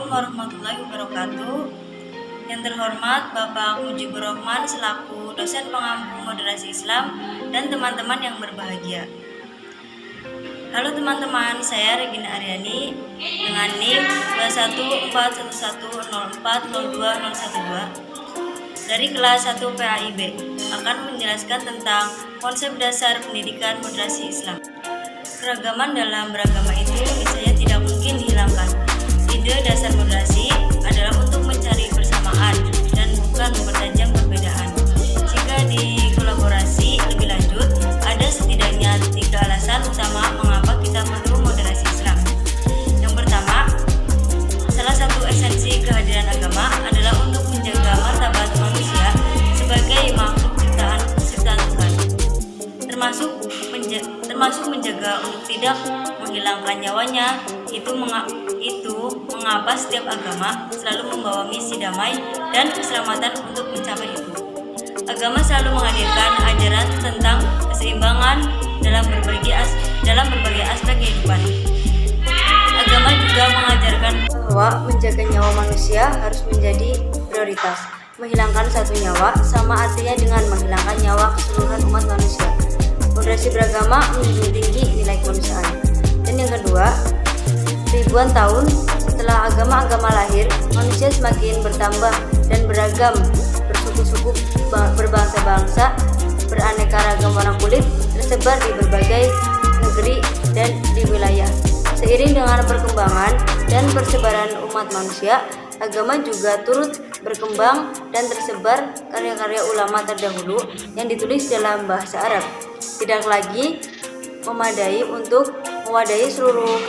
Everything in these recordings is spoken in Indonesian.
Assalamualaikum warahmatullahi wabarakatuh. Yang terhormat Bapak Mujibur Rahman selaku dosen pengampu moderasi Islam dan teman-teman yang berbahagia. Halo teman-teman, saya Regina Aryani dengan NIM 21411040212 dari kelas 1 PAIB akan menjelaskan tentang konsep dasar pendidikan moderasi Islam. Keragaman dalam beragama itu niscaya tidak mungkin dihilangkan. Ide dasar moderasi adalah untuk mencari persamaan dan bukan mempertajam perbedaan. Jika dikolaborasi lebih lanjut, ada setidaknya 3 alasan utama mengapa kita perlu moderasi Islam. Yang pertama, salah satu esensi kehadiran agama adalah untuk menjaga martabat manusia sebagai makhluk ciptaan Tuhan, termasuk menjaga untuk tidak menghilangkan nyawanya. Itu mengapa setiap agama selalu membawa misi damai dan keselamatan untuk mencapai itu. Agama selalu menghadirkan ajaran tentang keseimbangan dalam berbagai aspek kehidupan. Agama juga mengajarkan bahwa menjaga nyawa manusia harus menjadi prioritas. Menghilangkan satu nyawa sama artinya dengan menghilangkan nyawa keseluruhan umat manusia. Moderasi beragama menjunjung tinggi nilai kemanusiaan. Dan yang kedua, ribuan tahun setelah agama-agama lahir, manusia semakin bertambah dan beragam, bersuku-suku, berbangsa-bangsa, beraneka ragam warna kulit, tersebar di berbagai negeri dan di wilayah. Seiring dengan perkembangan dan persebaran umat manusia, agama juga turut berkembang dan tersebar karya-karya ulama terdahulu yang ditulis dalam bahasa Arab. Tidak lagi memadai untuk mewadahi seluruh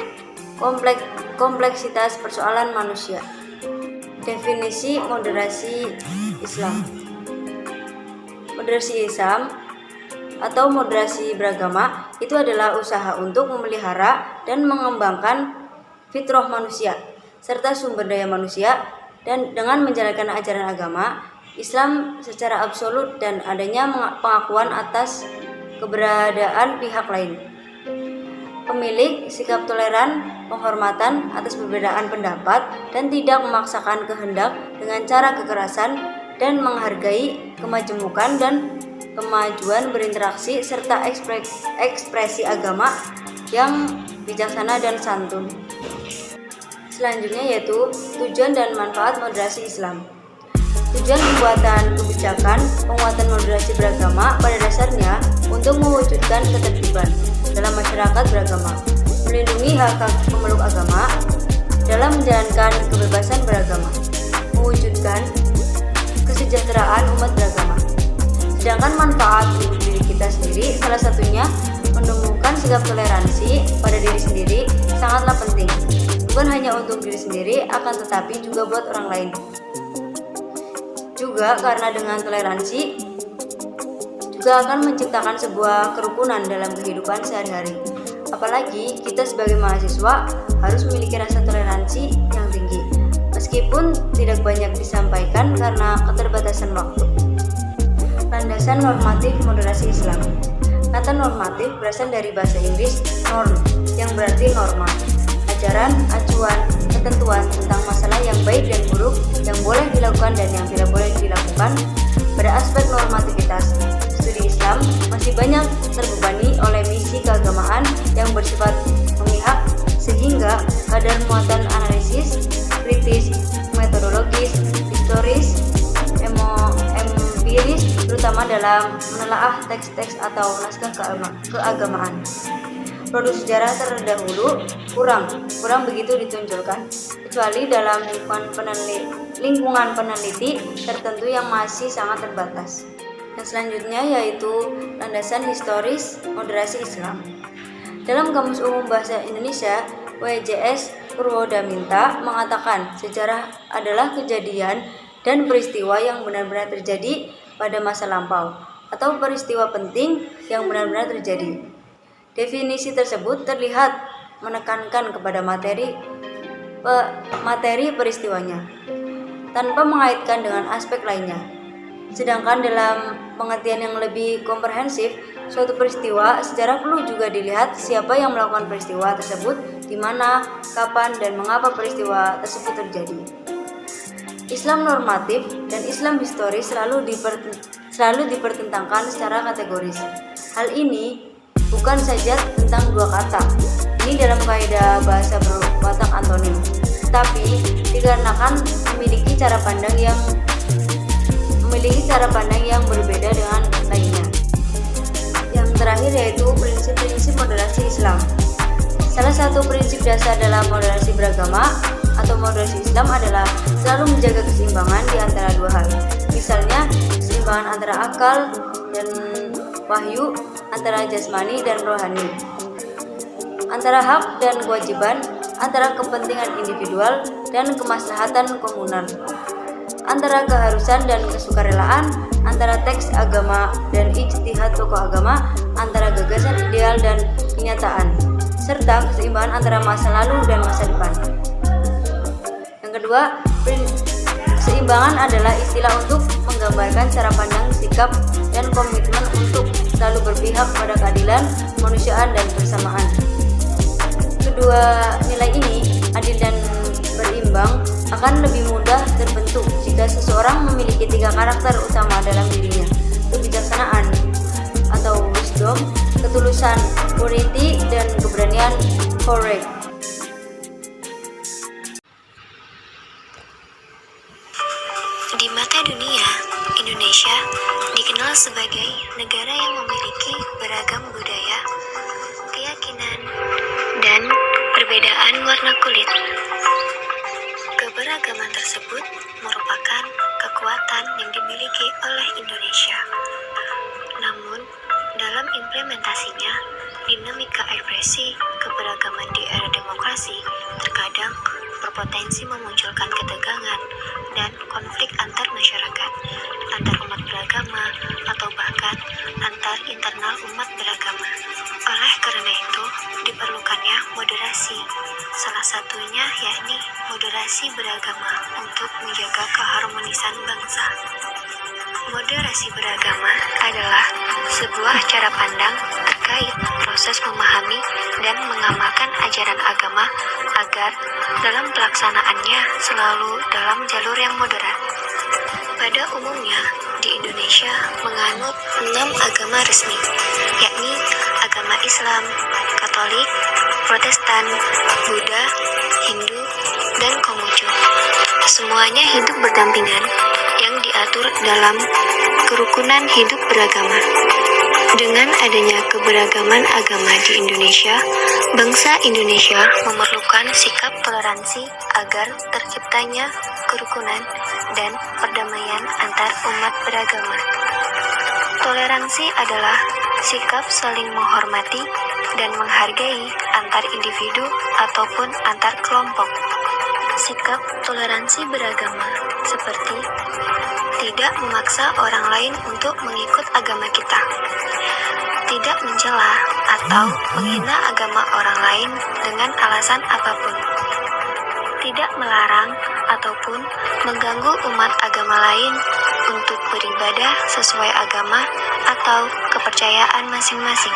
kompleksitas persoalan manusia. Definisi moderasi Islam. Moderasi Islam atau moderasi beragama itu adalah usaha untuk memelihara dan mengembangkan fitrah manusia serta sumber daya manusia, dan dengan menjalankan ajaran agama Islam secara absolut dan adanya pengakuan atas keberadaan pihak lain. Pemilik sikap toleran, penghormatan atas perbedaan pendapat, dan tidak memaksakan kehendak dengan cara kekerasan, dan menghargai kemajemukan dan kemajuan berinteraksi serta ekspresi agama yang bijaksana dan santun. Selanjutnya yaitu tujuan dan manfaat moderasi Islam. Tujuan pembuatan kebijakan penguatan moderasi beragama pada dasarnya untuk mewujudkan ketertiban dalam masyarakat beragama, melindungi hak pemeluk agama dalam menjalankan kebebasan beragama, mewujudkan kesejahteraan umat beragama. Sedangkan manfaat untuk diri kita sendiri salah satunya menemukan sikap toleransi pada diri sendiri sangatlah penting, bukan hanya untuk diri sendiri akan tetapi juga buat orang lain. Juga karena dengan toleransi juga akan menciptakan sebuah kerukunan dalam kehidupan sehari-hari. Apalagi kita sebagai mahasiswa harus memiliki rasa toleransi yang tinggi, meskipun tidak banyak disampaikan karena keterbatasan waktu. Landasan normatif moderasi Islam. Kata normatif berasal dari bahasa Inggris norm, yang berarti norma, ajaran, acuan, ketentuan tentang masalah yang baik dan buruk, yang boleh dilakukan dan yang tidak boleh dilakukan. Pada aspek normativitas, studi Islam masih banyak terbebani oleh misi keagamaan yang bersifat memihak, sehingga kadar muatan analisis, kritis, metodologis, historis, empiris, terutama dalam menelaah teks-teks atau naskah keagamaan. Produk sejarah terdahulu kurang begitu ditunjukkan, kecuali dalam lingkungan peneliti tertentu yang masih sangat terbatas. Yang selanjutnya yaitu landasan historis moderasi Islam. Dalam Kamus Umum Bahasa Indonesia, WJS Purwodaminta mengatakan sejarah adalah kejadian dan peristiwa yang benar-benar terjadi pada masa lampau atau peristiwa penting yang benar-benar terjadi. Definisi tersebut terlihat menekankan kepada materi peristiwanya tanpa mengaitkan dengan aspek lainnya. Sedangkan dalam pengertian yang lebih komprehensif, suatu peristiwa secara perlu juga dilihat siapa yang melakukan peristiwa tersebut, di mana, kapan, dan mengapa peristiwa tersebut terjadi. Islam normatif dan Islam historis selalu dipertentangkan secara kategoris. Hal ini bukan saja tentang dua kata, ini dalam kaidah bahasa berwatak antonim, tetapi dikarenakan memiliki cara pandang yang berbeda dengan lainnya. Yang terakhir yaitu prinsip-prinsip moderasi Islam. Salah satu prinsip dasar dalam moderasi beragama atau moderasi Islam adalah selalu menjaga keseimbangan di antara dua hal. Misalnya, keseimbangan antara akal dan wahyu, antara jasmani dan rohani, antara hak dan kewajiban, antara kepentingan individual dan kemaslahatan komunal, antara keharusan dan kesukarelaan, antara teks agama dan ijtihad tokoh agama, antara gagasan ideal dan kenyataan, serta keseimbangan antara masa lalu dan masa depan. Yang kedua, keseimbangan adalah istilah untuk menggambarkan cara pandang, sikap, dan komitmen untuk selalu berpihak pada keadilan, kemanusiaan, dan persamaan. Kedua nilai ini, adil dan berimbang, akan lebih mudah terbentuk jika seseorang memiliki tiga karakter utama dalam dirinya: kebijaksanaan atau wisdom, ketulusan purity, dan keberanian courage. Di mata dunia, Indonesia dikenal sebagai negara yang memiliki beragam budaya, keyakinan, dan perbedaan warna kulit. Keberagaman tersebut merupakan kekuatan yang dimiliki oleh Indonesia. Namun, dalam implementasinya, dinamika ekspresi keberagaman di era demokrasi terkadang berpotensi memunculkan ketegangan dan konflik antar masyarakat, antar umat beragama, atau bahkan antar internal umat beragama. Oleh karena itu, diperlukannya moderasi, salah satunya yakni moderasi beragama untuk menjaga keharmonisan bangsa. Moderasi beragama adalah sebuah cara pandang terkait proses memahami dan mengamalkan ajaran agama agar dalam pelaksanaannya selalu dalam jalur yang moderat. Pada umumnya, di Indonesia menganut 6 agama resmi, yakni agama Islam, Katolik, Protestan, Buddha, Hindu, dan Konghucu. Semuanya hidup berdampingan yang diatur dalam kerukunan hidup beragama. Dengan adanya keberagaman agama di Indonesia, bangsa Indonesia memerlukan sikap toleransi agar terciptanya kerukunan dan perdamaian antar umat beragama. Toleransi adalah sikap saling menghormati dan menghargai antar individu ataupun antar kelompok. Sikap toleransi beragama seperti tidak memaksa orang lain untuk mengikut agama kita, tidak mencela atau menghina agama orang lain dengan alasan apapun, tidak melarang ataupun mengganggu umat agama lain untuk beribadah sesuai agama atau kepercayaan masing-masing.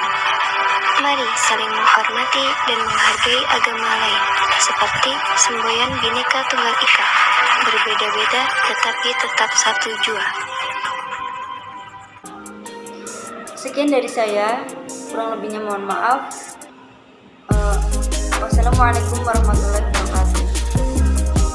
Mari saling menghormati dan menghargai agama lain, seperti semboyan Bhinneka Tunggal Ika, berbeda-beda tetapi tetap satu jua. Sekian dari saya, kurang lebihnya mohon maaf. Wassalamualaikum warahmatullahi wabarakatuh.